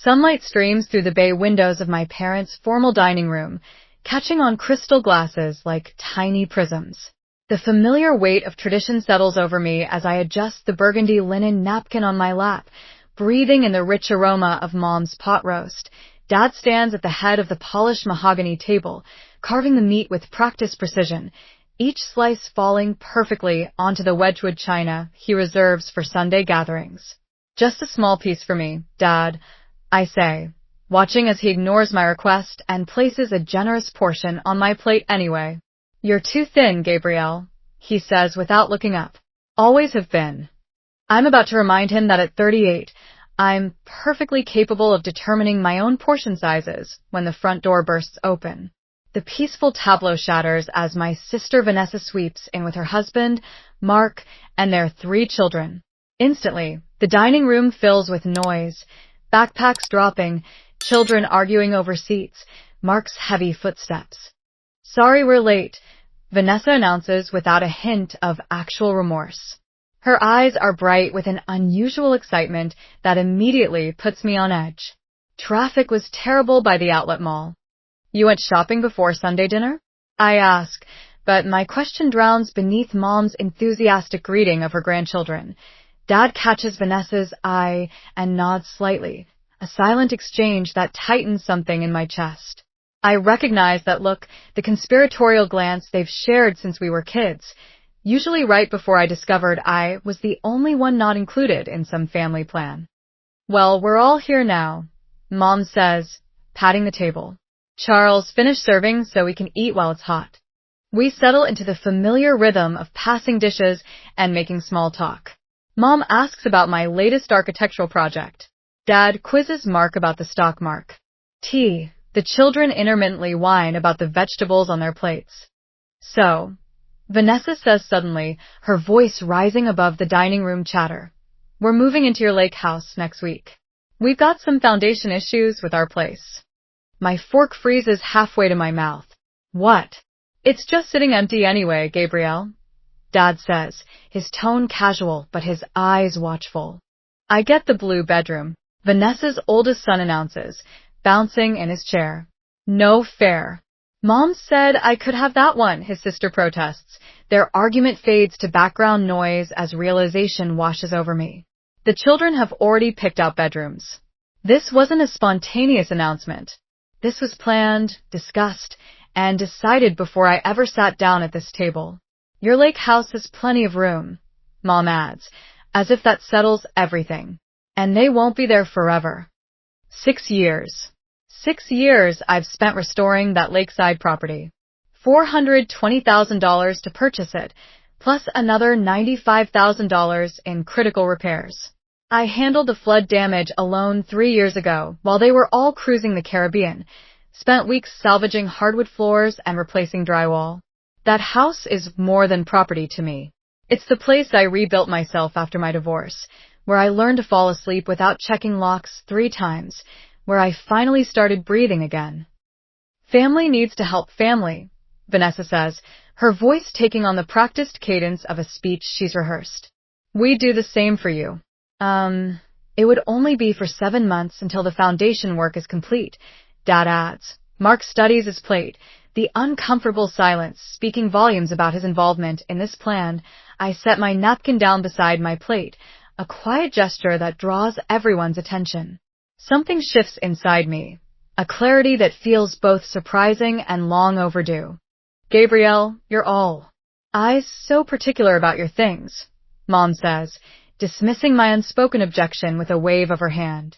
Sunlight streams through the bay windows of my parents' formal dining room, catching on crystal glasses like tiny prisms. The familiar weight of tradition settles over me as I adjust the burgundy linen napkin on my lap, breathing in the rich aroma of Mom's pot roast. Dad stands at the head of the polished mahogany table, carving the meat with practiced precision, each slice falling perfectly onto the Wedgwood china he reserves for Sunday gatherings. "Just a small piece for me, Dad," I say, watching as he ignores my request and places a generous portion on my plate anyway. "You're too thin, Gabrielle," he says without looking up. "Always have been." I'm about to remind him that at 38, I'm perfectly capable of determining my own portion sizes when the front door bursts open. The peaceful tableau shatters as my sister Vanessa sweeps in with her husband, Mark, and their 3 children. Instantly, the dining room fills with noise, backpacks dropping, children arguing over seats, Mark's heavy footsteps. "Sorry we're late," Vanessa announces without a hint of actual remorse. Her eyes are bright with an unusual excitement that immediately puts me on edge. Traffic was terrible by the outlet mall. "You went shopping before Sunday dinner?" I ask, but my question drowns beneath Mom's enthusiastic greeting of her grandchildren. Dad catches Vanessa's eye and nods slightly, a silent exchange that tightens something in my chest. I recognize that look, the conspiratorial glance they've shared since we were kids, usually right before I discovered I was the only one not included in some family plan. "Well, we're all here now," Mom says, patting the table. "Charles, finish serving so we can eat while it's hot." We settle into the familiar rhythm of passing dishes and making small talk. Mom asks about my latest architectural project. Dad quizzes Mark about the stock market. The children intermittently whine about the vegetables on their plates. "So," Vanessa says suddenly, her voice rising above the dining room chatter, "we're moving into your Lakehouse next week. We've got some foundation issues with our place." My fork freezes halfway to my mouth. "What?" "It's just sitting empty anyway, Gabrielle," Dad says, his tone casual but his eyes watchful. "I get the blue bedroom," Vanessa's oldest son announces, bouncing in his chair. "No fair." "Mom said I could have that one," his sister protests. Their argument fades to background noise as realization washes over me. The children have already picked out bedrooms. This wasn't a spontaneous announcement. This was planned, discussed, and decided before I ever sat down at this table. "Your lake house has plenty of room," Mom adds, as if that settles everything. "And they won't be there forever." 6 years. 6 years I've spent restoring that lakeside property. $420,000 to purchase it, plus another $95,000 in critical repairs. I handled the flood damage alone 3 years ago while they were all cruising the Caribbean, spent weeks salvaging hardwood floors and replacing drywall. That house is more than property to me. It's the place I rebuilt myself after my divorce, where I learned to fall asleep without checking locks 3 times, where I finally started breathing again. "Family needs to help family," Vanessa says, her voice taking on the practiced cadence of a speech she's rehearsed. "We do the same for you." It would only be for 7 months until the foundation work is complete," Dad adds. Mark studies his plate, the uncomfortable silence speaking volumes about his involvement in this plan. I set my napkin down beside my plate, a quiet gesture that draws everyone's attention. Something shifts inside me, a clarity that feels both surprising and long overdue. "Gabrielle, you're all eyes so particular about your things," Mom says, dismissing my unspoken objection with a wave of her hand.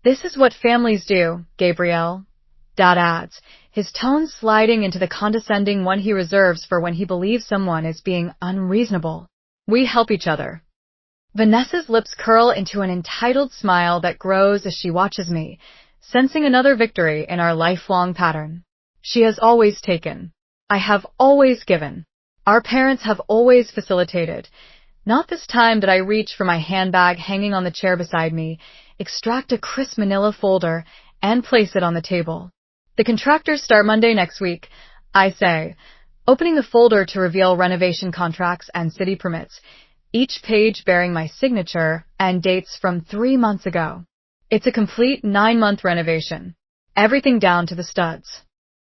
"This is what families do, Gabrielle," Dad adds, his tone sliding into the condescending one he reserves for when he believes someone is being unreasonable. "We help each other." Vanessa's lips curl into an entitled smile that grows as she watches me, sensing another victory in our lifelong pattern. She has always taken. I have always given. Our parents have always facilitated. Not this time did I reach for my handbag hanging on the chair beside me, extract a crisp manila folder, and place it on the table. "The contractors start Monday next week," I say, opening the folder to reveal renovation contracts and city permits, each page bearing my signature and dates from 3 months ago. It's a complete 9-month renovation. Everything down to the studs.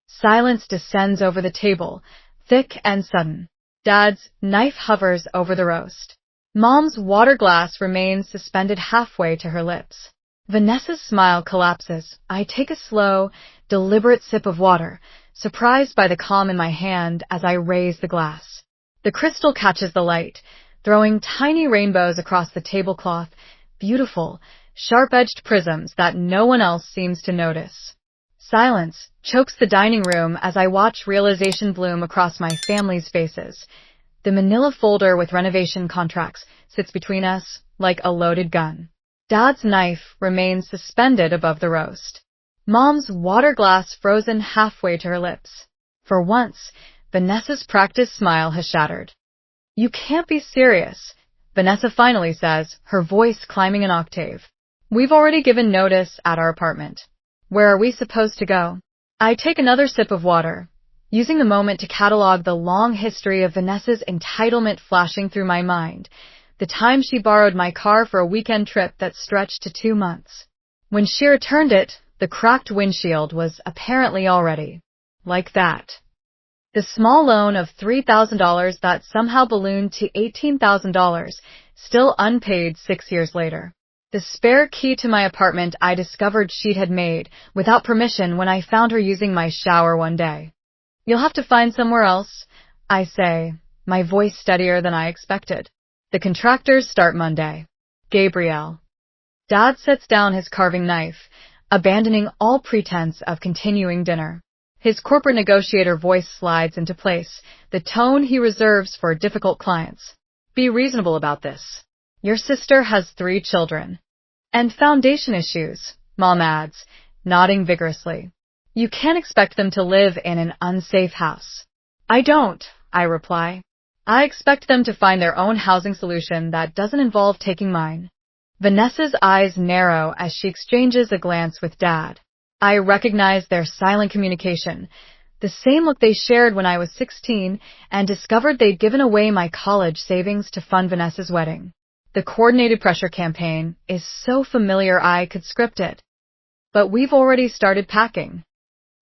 Silence descends over the table, thick and sudden. Dad's knife hovers over the roast. Mom's water glass remains suspended halfway to her lips. Vanessa's smile collapses. I take a slow, deliberate sip of water, surprised by the calm in my hand as I raise the glass. The crystal catches the light, throwing tiny rainbows across the tablecloth, beautiful, sharp-edged prisms that no one else seems to notice. Silence chokes the dining room as I watch realization bloom across my family's faces. The manila folder with renovation contracts sits between us like a loaded gun. Dad's knife remains suspended above the roast. Mom's water glass frozen halfway to her lips. For once, Vanessa's practiced smile has shattered. You can't be serious, Vanessa finally says, her voice climbing an octave. We've already given notice at our apartment. Where are we supposed to go? I take another sip of water, using the moment to catalog the long history of Vanessa's entitlement flashing through my mind. The time she borrowed my car for a weekend trip that stretched to 2 months. When she returned it, the cracked windshield was apparently already like that. The small loan of $3,000 that somehow ballooned to $18,000, still unpaid 6 years later. The spare key to my apartment I discovered she'd had made without permission when I found her using my shower one day. You'll have to find somewhere else, I say, my voice steadier than I expected. The contractors start Monday. Gabrielle. Dad sets down his carving knife, abandoning all pretense of continuing dinner. His corporate negotiator voice slides into place, the tone he reserves for difficult clients. Be reasonable about this. Your sister has 3 children. And foundation issues, Mom adds, nodding vigorously. You can't expect them to live in an unsafe house. I don't, I reply. I expect them to find their own housing solution that doesn't involve taking mine. Vanessa's eyes narrow as she exchanges a glance with Dad. I recognize their silent communication, the same look they shared when I was 16 and discovered they'd given away my college savings to fund Vanessa's wedding. The coordinated pressure campaign is so familiar I could script it. But we've already started packing.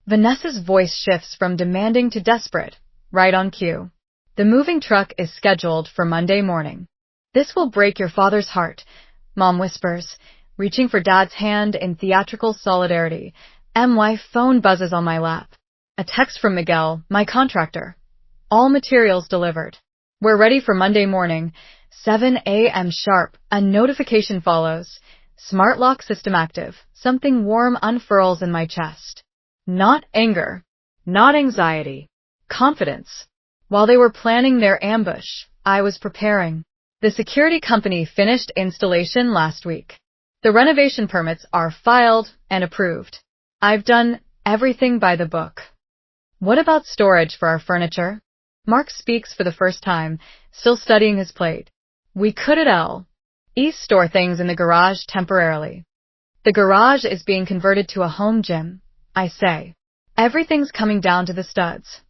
Vanessa's voice shifts from demanding to desperate, right on cue. The moving truck is scheduled for Monday morning. This will break your father's heart, Mom whispers, reaching for Dad's hand in theatrical solidarity. My phone buzzes on my lap. A text from Miguel, my contractor. All materials delivered. We're ready for Monday morning, 7 a.m. sharp. A notification follows. Smart lock system active. Something warm unfurls in my chest. Not anger. Not anxiety. Confidence. While they were planning their ambush, I was preparing. The security company finished installation last week. The renovation permits are filed and approved. I've done everything by the book. What about storage for our furniture? Mark speaks for the first time, still studying his plate. We could at East store things in the garage temporarily. The garage is being converted to a home gym, I say. Everything's coming down to the studs.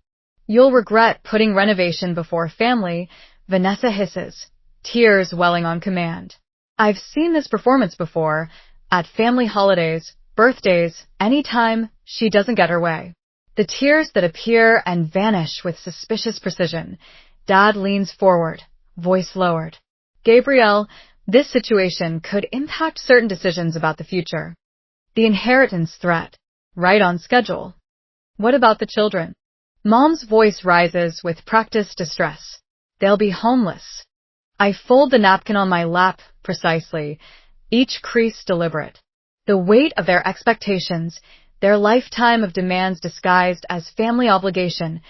You'll regret putting renovation before family, Vanessa hisses, tears welling on command. I've seen this performance before, at family holidays, birthdays, anytime she doesn't get her way. The tears that appear and vanish with suspicious precision. Dad leans forward, voice lowered. Gabrielle, this situation could impact certain decisions about the future. The inheritance threat, right on schedule. What about the children? Mom's voice rises with practiced distress. They'll be homeless. I fold the napkin on my lap precisely, each crease deliberate. The weight of their expectations, their lifetime of demands disguised as family obligation,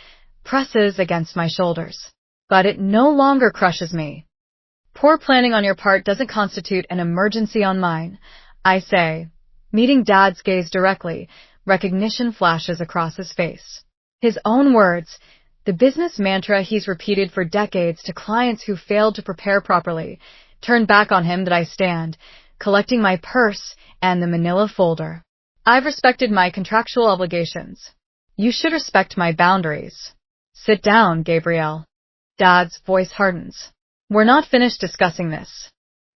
presses against my shoulders. But it no longer crushes me. Poor planning on your part doesn't constitute an emergency on mine, I say. Meeting Dad's gaze directly, recognition flashes across his face. His own words, the business mantra he's repeated for decades to clients who failed to prepare properly, turn back on him that I stand, collecting my purse and the manila folder. I've respected my contractual obligations. You should respect my boundaries. Sit down, Gabrielle. Dad's voice hardens. We're not finished discussing this.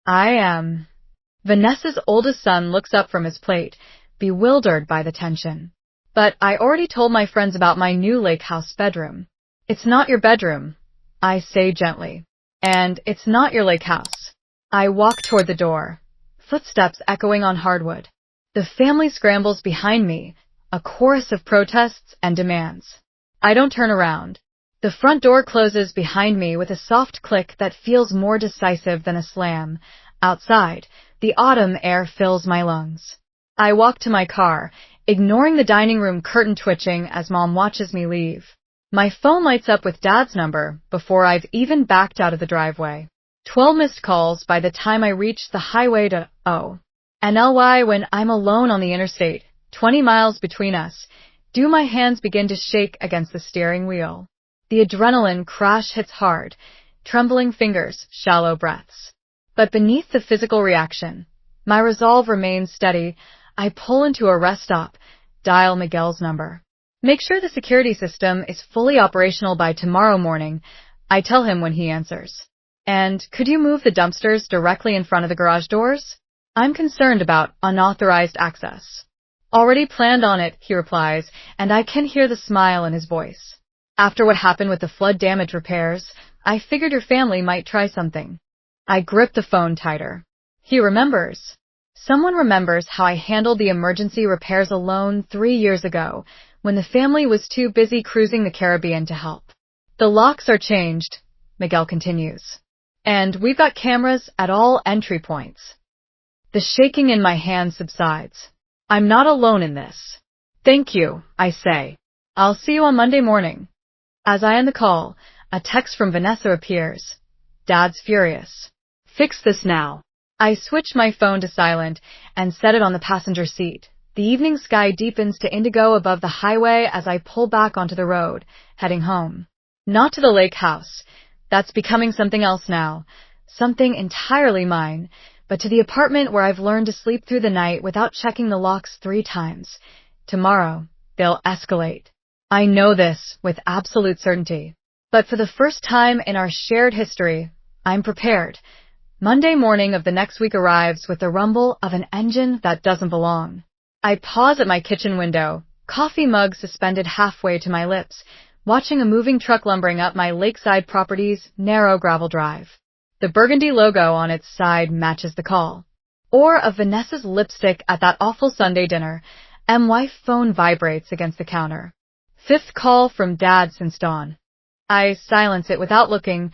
I am. Vanessa's oldest son looks up from his plate, bewildered by the tension. But I already told my friends about my new Lakehouse bedroom. It's not your bedroom, I say gently. And it's not your Lakehouse. I walk toward the door, footsteps echoing on hardwood. The family scrambles behind me, a chorus of protests and demands. I don't turn around. The front door closes behind me with a soft click that feels more decisive than a slam. Outside, the autumn air fills my lungs. I walk to my car, ignoring the dining room curtain twitching as Mom watches me leave. My phone lights up with Dad's number before I've even backed out of the driveway. 12 missed calls by the time I reach the highway to NLY. When I'm alone on the interstate, 20 miles between us, do my hands begin to shake against the steering wheel. The adrenaline crash hits hard, trembling fingers, shallow breaths. But beneath the physical reaction, my resolve remains steady. I pull into a rest stop, dial Miguel's number. Make sure the security system is fully operational by tomorrow morning, I tell him when he answers. And could you move the dumpsters directly in front of the garage doors? I'm concerned about unauthorized access. Already planned on it, he replies, and I can hear the smile in his voice. After what happened with the flood damage repairs, I figured your family might try something. I grip the phone tighter. He remembers. Someone remembers how I handled the emergency repairs alone 3 years ago, when the family was too busy cruising the Caribbean to help. The locks are changed, Miguel continues. And we've got cameras at all entry points. The shaking in my hand subsides. I'm not alone in this. Thank you, I say. I'll see you on Monday morning. As I end the call, a text from Vanessa appears. Dad's furious. Fix this now. I switch my phone to silent and set it on the passenger seat. The evening sky deepens to indigo above the highway as I pull back onto the road, heading home. Not to the Lakehouse. That's becoming something else now. Something entirely mine. But to the apartment where I've learned to sleep through the night without checking the locks 3 times. Tomorrow, they'll escalate. I know this with absolute certainty. But for the first time in our shared history, I'm prepared. Monday morning of the next week arrives with the rumble of an engine that doesn't belong. I pause at my kitchen window, coffee mug suspended halfway to my lips, watching a moving truck lumbering up my lakeside property's narrow gravel drive. The burgundy logo on its side matches the call. Or of Vanessa's lipstick at that awful Sunday dinner. My phone vibrates against the counter. 5th call from Dad since dawn. I silence it without looking,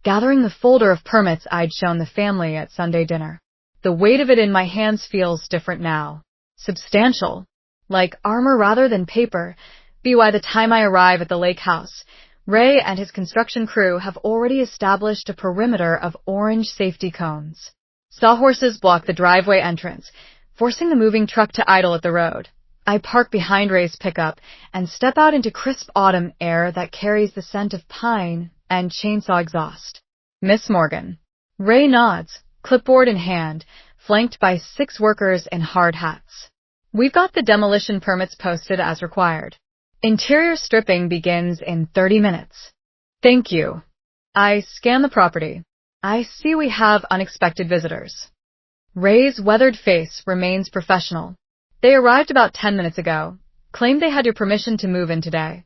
gathering the folder of permits I'd shown the family at Sunday dinner. The weight of it in my hands feels different now. Substantial. Like armor rather than paper. By the time I arrive at the Lakehouse, Ray and his construction crew have already established a perimeter of orange safety cones. Sawhorses block the driveway entrance, forcing the moving truck to idle at the road. I park behind Ray's pickup and step out into crisp autumn air that carries the scent of pine and chainsaw exhaust. Miss Morgan. Ray nods, clipboard in hand, flanked by 6 workers in hard hats. We've got the demolition permits posted as required. Interior stripping begins in 30 minutes. Thank you. I scan the property. I see we have unexpected visitors. Ray's weathered face remains professional. They arrived about 10 minutes ago, claimed they had your permission to move in today.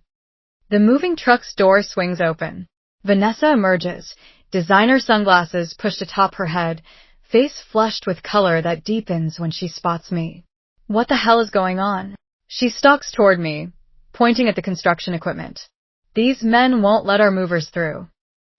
The moving truck's door swings open. Vanessa emerges, designer sunglasses pushed atop her head, face flushed with color that deepens when she spots me. What the hell is going on? She stalks toward me, pointing at the construction equipment. These men won't let our movers through.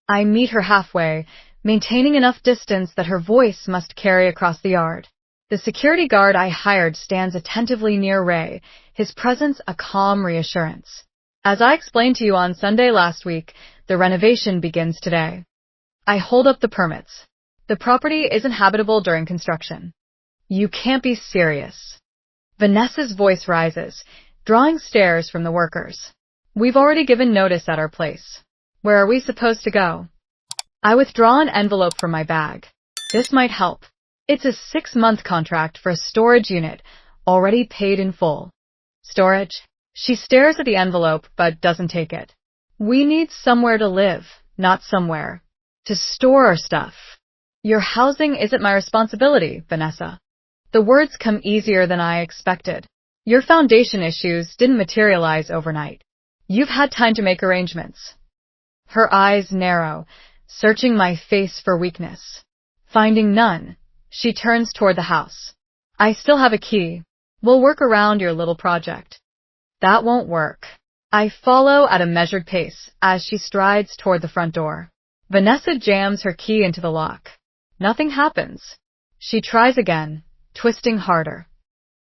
I meet her halfway, maintaining enough distance that her voice must carry across the yard. The security guard I hired stands attentively near Ray, his presence a calm reassurance. As I explained to you on Sunday last week, the renovation begins today. I hold up the permits. The property isn't habitable during construction. You can't be serious. Vanessa's voice rises, drawing stares from the workers. We've already given notice at our place. Where are we supposed to go? I withdraw an envelope from my bag. This might help. It's a 6-month contract for a storage unit, already paid in full. Storage? She stares at the envelope but doesn't take it. We need somewhere to live, not somewhere to store our stuff. Your housing isn't my responsibility, Vanessa. The words come easier than I expected. Your foundation issues didn't materialize overnight. You've had time to make arrangements. Her eyes narrow, searching my face for weakness. Finding none, she turns toward the house. I still have a key. We'll work around your little project. That won't work. I follow at a measured pace as she strides toward the front door. Vanessa jams her key into the lock. Nothing happens. She tries again, twisting harder.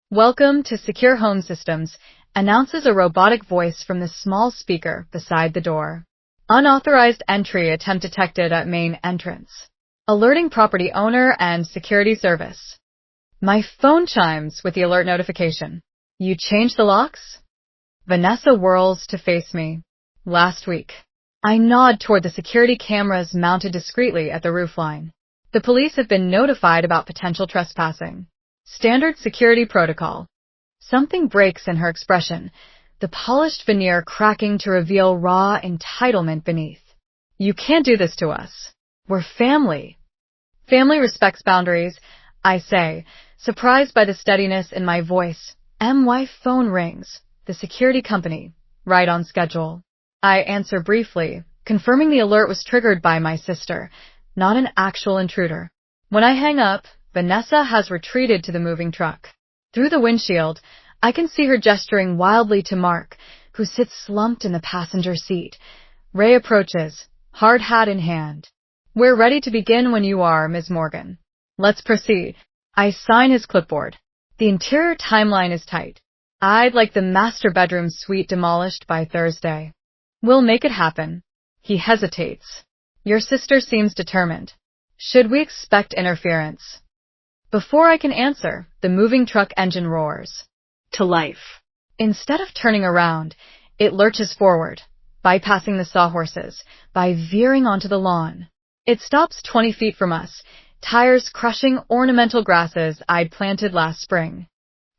Welcome to Secure Home Systems, announces a robotic voice from the small speaker beside the door. Unauthorized entry attempt detected at main entrance. Alerting property owner and security service. My phone chimes with the alert notification. You changed the locks? Vanessa whirls to face me. Last week. I nod toward the security cameras mounted discreetly at the roofline. The police have been notified about potential trespassing. Standard security protocol. Something breaks in her expression, the polished veneer cracking to reveal raw entitlement beneath. You can't do this to us. We're family. Family respects boundaries, I say, surprised by the steadiness in my voice. My phone rings. The security company. Right on schedule. I answer briefly, confirming the alert was triggered by my sister, not an actual intruder. When I hang up, Vanessa has retreated to the moving truck. Through the windshield, I can see her gesturing wildly to Mark, who sits slumped in the passenger seat. Ray approaches, hard hat in hand. We're ready to begin when you are, Ms. Morgan. Let's proceed. I sign his clipboard. The interior timeline is tight. I'd like the master bedroom suite demolished by Thursday. We'll make it happen. He hesitates. Your sister seems determined. Should we expect interference? Before I can answer, the moving truck engine roars. To life. Instead of turning around, it lurches forward, bypassing the sawhorses, by veering onto the lawn. It stops 20 feet from us, tires crushing ornamental grasses I'd planted last spring.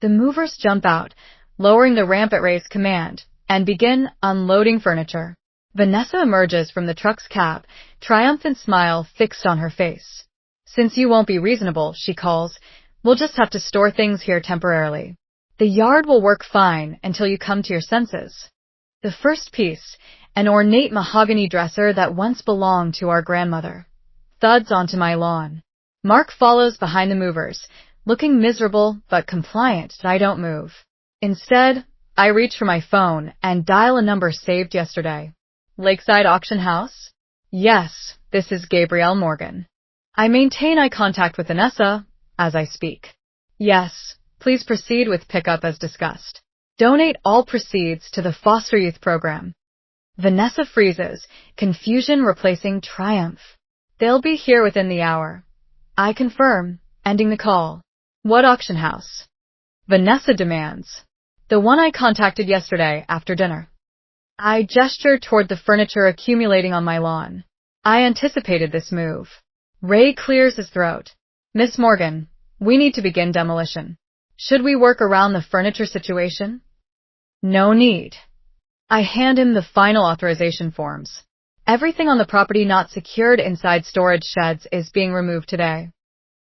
The movers jump out, lowering the ramp at Ray's command, and begin unloading furniture. Vanessa emerges from the truck's cab, triumphant smile fixed on her face. Since you won't be reasonable, she calls, we'll just have to store things here temporarily. The yard will work fine until you come to your senses. The first piece, an ornate mahogany dresser that once belonged to our grandmother, thuds onto my lawn. Mark follows behind the movers, looking miserable but compliant that I don't move. Instead, I reach for my phone and dial a number saved yesterday. Lakeside Auction House? Yes, this is Gabrielle Morgan. I maintain eye contact with Vanessa as I speak. Yes, please proceed with pickup as discussed. Donate all proceeds to the foster youth program. Vanessa freezes, confusion replacing triumph. They'll be here within the hour. I confirm, ending the call. What auction house? Vanessa demands. The one I contacted yesterday after dinner. I gesture toward the furniture accumulating on my lawn. I anticipated this move. Ray clears his throat. Miss Morgan, we need to begin demolition. Should we work around the furniture situation? No need. I hand him the final authorization forms. Everything on the property not secured inside storage sheds is being removed today.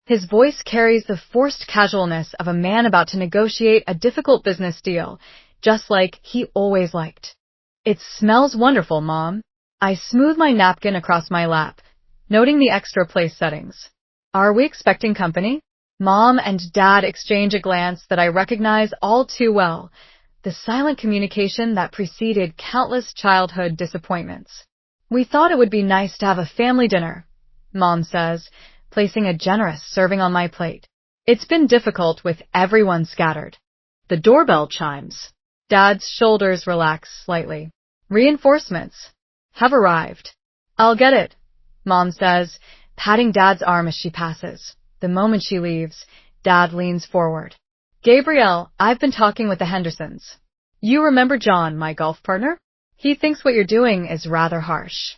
His voice carries the forced casualness of a man about to negotiate a difficult business deal, just like he always liked. It smells wonderful, Mom. I smooth my napkin across my lap, noting the extra place settings. Are we expecting company? Mom and Dad exchange a glance that I recognize all too well, the silent communication that preceded countless childhood disappointments. We thought it would be nice to have a family dinner, Mom says, placing a generous serving on my plate. It's been difficult with everyone scattered. The doorbell chimes. Dad's shoulders relax slightly. Reinforcements have arrived. I'll get it, Mom says, patting Dad's arm as she passes. The moment she leaves, Dad leans forward. Gabrielle, I've been talking with the Hendersons. You remember John, my golf partner? He thinks what you're doing is rather harsh.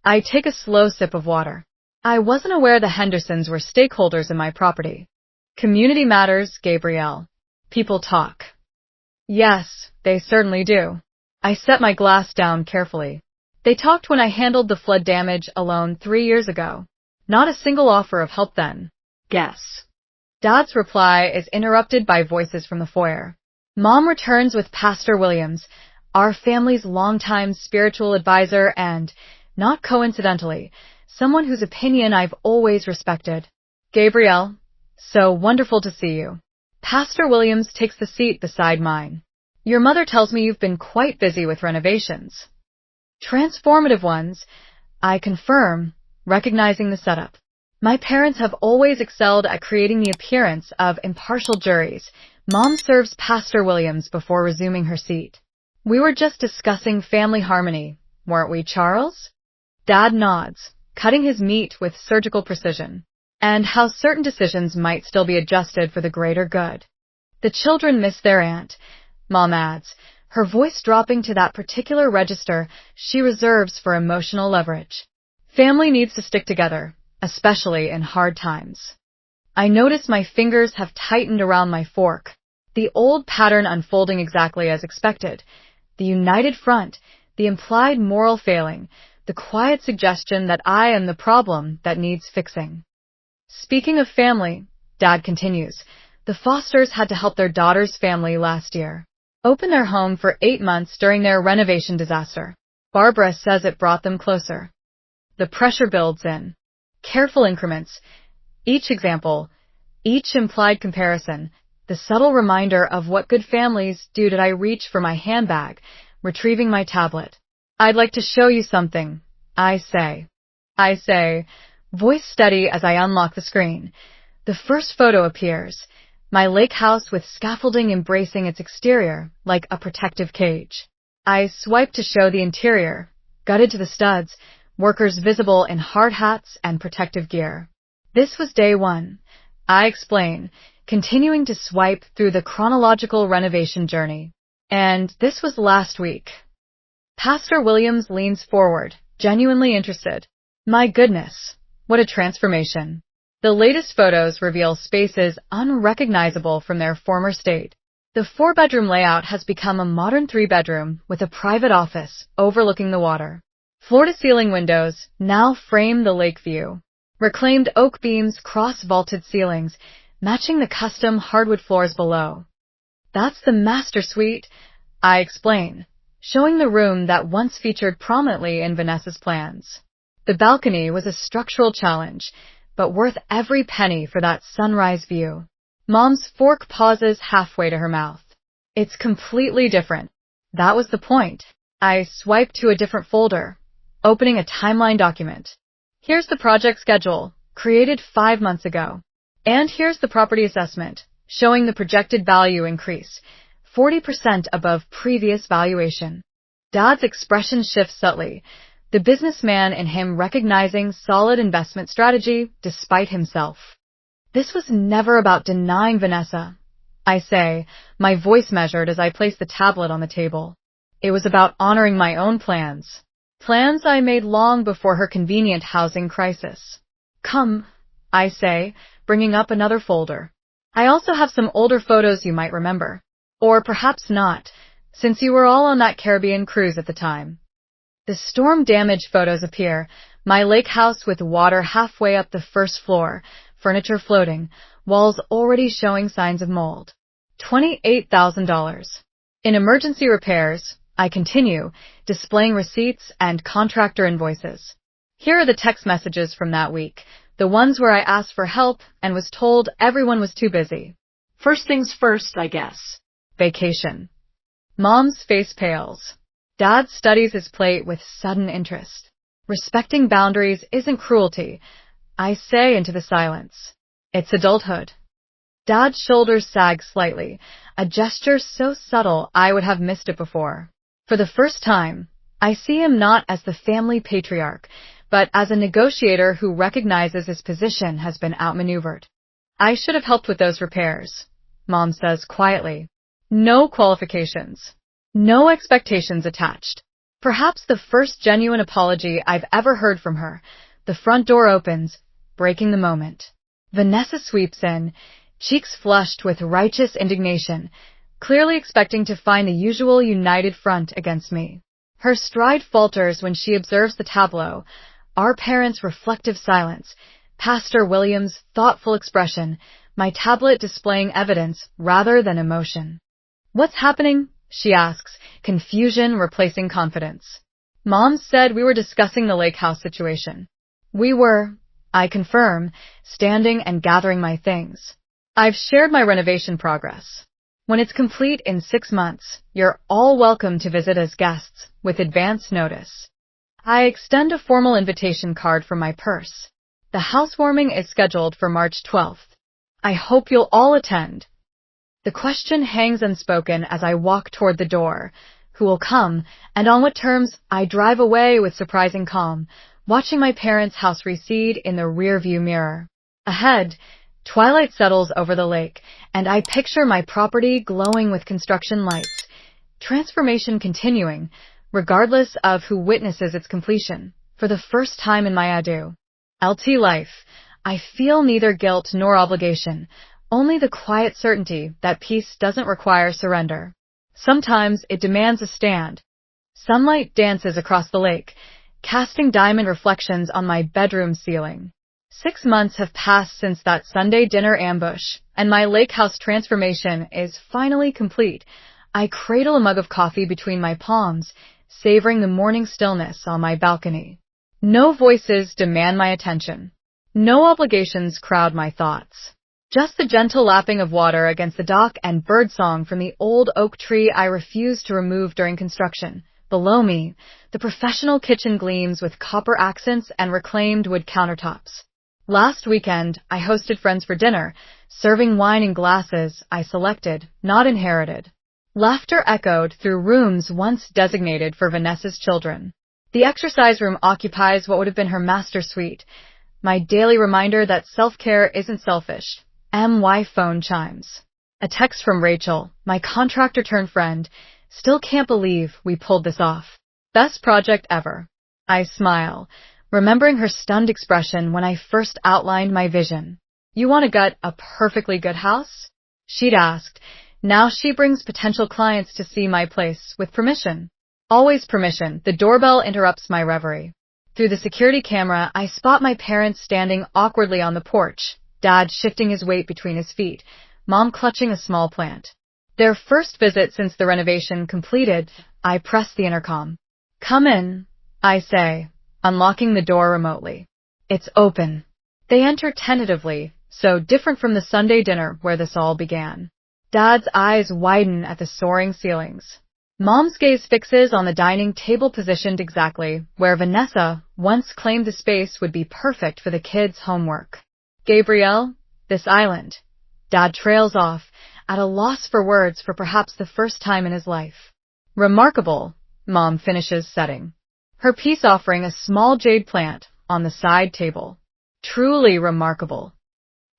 I take a slow sip of water. I wasn't aware the Hendersons were stakeholders in my property. Community matters, Gabrielle. People talk. Yes, they certainly do. I set my glass down carefully. They talked when I handled the flood damage alone 3 years ago. Not a single offer of help then. Guess. Dad's reply is interrupted by voices from the foyer. Mom returns with Pastor Williams, our family's longtime spiritual advisor and, not coincidentally, someone whose opinion I've always respected. Gabrielle, so wonderful to see you. Pastor Williams takes the seat beside mine. Your mother tells me you've been quite busy with renovations. Transformative ones, I confirm, recognizing the setup. My parents have always excelled at creating the appearance of impartial juries. Mom serves Pastor Williams before resuming her seat. We were just discussing family harmony, weren't we, Charles? Dad nods, cutting his meat with surgical precision, and how certain decisions might still be adjusted for the greater good. The children miss their aunt, Mom adds, her voice dropping to that particular register she reserves for emotional leverage. Family needs to stick together, especially in hard times. I notice my fingers have tightened around my fork, the old pattern unfolding exactly as expected. The united front, the implied moral failing, the quiet suggestion that I am the problem that needs fixing. Speaking of family, Dad continues, the Fosters had to help their daughter's family last year open their home for 8 months during their renovation disaster. Barbara says it brought them closer. The pressure builds in careful increments. Each example, each implied comparison, the subtle reminder of what good families do. Did I reach for my handbag, retrieving my tablet? I'd like to show you something, I say. Voice steady as I unlock the screen. The first photo appears, my lake house with scaffolding embracing its exterior like a protective cage. I swipe to show the interior, gutted to the studs, workers visible in hard hats and protective gear. This was day 1, I explain, continuing to swipe through the chronological renovation journey. And this was last week. Pastor Williams leans forward, genuinely interested. My goodness, what a transformation. The latest photos reveal spaces unrecognizable from their former state. The 4-bedroom layout has become a modern 3-bedroom with a private office overlooking the water. Floor-to-ceiling windows now frame the lake view. Reclaimed oak beams cross vaulted ceilings, matching the custom hardwood floors below. That's the master suite, I explain, showing the room that once featured prominently in Vanessa's plans. The balcony was a structural challenge, but worth every penny for that sunrise view. Mom's fork pauses halfway to her mouth. It's completely different. That was the point. I swipe to a different folder, opening a timeline document. Here's the project schedule, created 5 months ago. And here's the property assessment, showing the projected value increase, 40% above previous valuation. Dad's expression shifts subtly, the businessman in him recognizing solid investment strategy despite himself. This was never about denying Vanessa, I say, my voice measured as I place the tablet on the table. It was about honoring my own plans. Plans I made long before her convenient housing crisis. Come, I say, bringing up another folder. I also have some older photos you might remember. Or perhaps not, since you were all on that Caribbean cruise at the time. The storm-damaged photos appear, my lake house with water halfway up the first floor, furniture floating, walls already showing signs of mold. $28,000. In emergency repairs, I continue, displaying receipts and contractor invoices. Here are the text messages from that week, the ones where I asked for help and was told everyone was too busy. First things first, I guess. Vacation. Mom's face pales. Dad studies his plate with sudden interest. Respecting boundaries isn't cruelty, I say into the silence. It's adulthood. Dad's shoulders sag slightly, a gesture so subtle I would have missed it before. For the first time, I see him not as the family patriarch, but as a negotiator who recognizes his position has been outmaneuvered. I should have helped with those repairs, Mom says quietly. No qualifications. No expectations attached. Perhaps the first genuine apology I've ever heard from her. The front door opens, breaking the moment. Vanessa sweeps in, cheeks flushed with righteous indignation, clearly expecting to find the usual united front against me. Her stride falters when she observes the tableau, our parents' reflective silence, Pastor William's thoughtful expression, my tablet displaying evidence rather than emotion. "What's happening?" she asks, confusion replacing confidence. "Mom said we were discussing the Lakehouse situation." "We were," I confirm, standing and gathering my things. "I've shared my renovation progress. When it's complete in 6 months, you're all welcome to visit as guests with advance notice." I extend a formal invitation card from my purse. The housewarming is scheduled for March 12th. I hope you'll all attend. The question hangs unspoken as I walk toward the door. Who will come, and on what terms? I drive away with surprising calm, watching my parents' house recede in the rearview mirror. Ahead, twilight settles over the lake, and I picture my property glowing with construction lights. Transformation continuing, regardless of who witnesses its completion, for the first time in my ado. LT life. I feel neither guilt nor obligation, only the quiet certainty that peace doesn't require surrender. Sometimes it demands a stand. Sunlight dances across the lake, casting diamond reflections on my bedroom ceiling. 6 months have passed since that Sunday dinner ambush, and my Lakehouse transformation is finally complete. I cradle a mug of coffee between my palms, savoring the morning stillness on my balcony. No voices demand my attention. No obligations crowd my thoughts. Just the gentle lapping of water against the dock and birdsong from the old oak tree I refused to remove during construction. Below me, the professional kitchen gleams with copper accents and reclaimed wood countertops. Last weekend, I hosted friends for dinner, serving wine in glasses I selected, not inherited. Laughter echoed through rooms once designated for Vanessa's children. The exercise room occupies what would have been her master suite. My daily reminder that self-care isn't selfish. My phone chimes. A text from Rachel, my contractor-turned-friend. "Still can't believe we pulled this off. Best project ever." I smile, remembering her stunned expression when I first outlined my vision. "You want to gut a perfectly good house?" she'd asked. Now she brings potential clients to see my place with permission. Always permission. The doorbell interrupts my reverie. Through the security camera, I spot my parents standing awkwardly on the porch, Dad shifting his weight between his feet, Mom clutching a small plant. Their first visit since the renovation completed. I press the intercom. "Come in," I say, unlocking the door remotely. It's open. They enter tentatively, so different from the Sunday dinner where this all began. Dad's eyes widen at the soaring ceilings. Mom's gaze fixes on the dining table positioned exactly where Vanessa once claimed the space would be perfect for the kids' homework. "Gabrielle, this island." Dad trails off, at a loss for words for perhaps the first time in his life. "Remarkable," Mom finishes setting her peace offering a small jade plant on the side table. "Truly remarkable."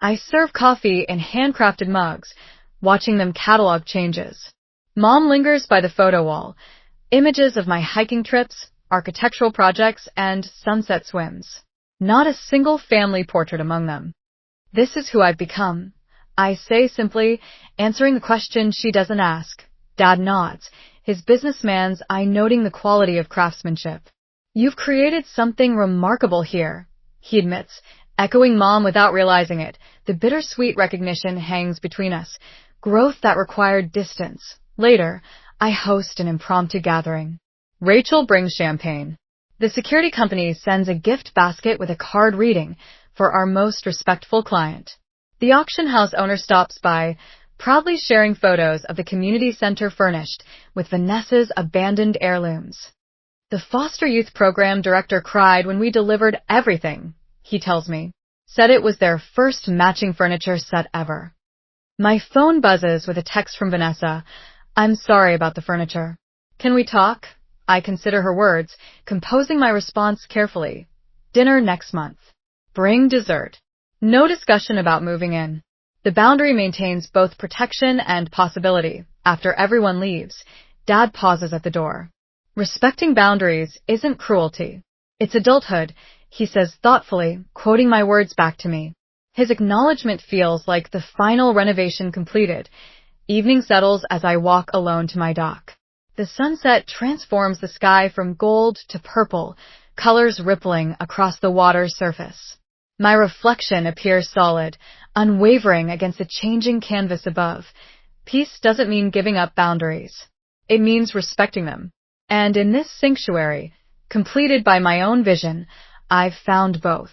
I serve coffee in handcrafted mugs, watching them catalog changes. Mom lingers by the photo wall, images of my hiking trips, architectural projects, and sunset swims. Not a single family portrait among them. "This is who I've become," I say simply, answering the question she doesn't ask. Dad nods, his businessman's eye noting the quality of craftsmanship. "You've created something remarkable here," he admits, echoing Mom without realizing it. The bittersweet recognition hangs between us, growth that required distance. Later, I host an impromptu gathering. Rachel brings champagne. The security company sends a gift basket with a card reading, "For our most respectful client." The auction house owner stops by, proudly sharing photos of the community center furnished with Vanessa's abandoned heirlooms. "The foster youth program director cried when we delivered everything," he tells me. Said it was their first matching furniture set ever. My phone buzzes with a text from Vanessa. "I'm sorry about the furniture. Can we talk?" I consider her words, composing my response carefully. "Dinner next month. Bring dessert." No discussion about moving in. The boundary maintains both protection and possibility. After everyone leaves, Dad pauses at the door. "Respecting boundaries isn't cruelty. It's adulthood," he says thoughtfully, quoting my words back to me. His acknowledgement feels like the final renovation completed. Evening settles as I walk alone to my dock. The sunset transforms the sky from gold to purple, colors rippling across the water's surface. My reflection appears solid, unwavering against the changing canvas above. Peace doesn't mean giving up boundaries. It means respecting them. And in this sanctuary, completed by my own vision, I've found both.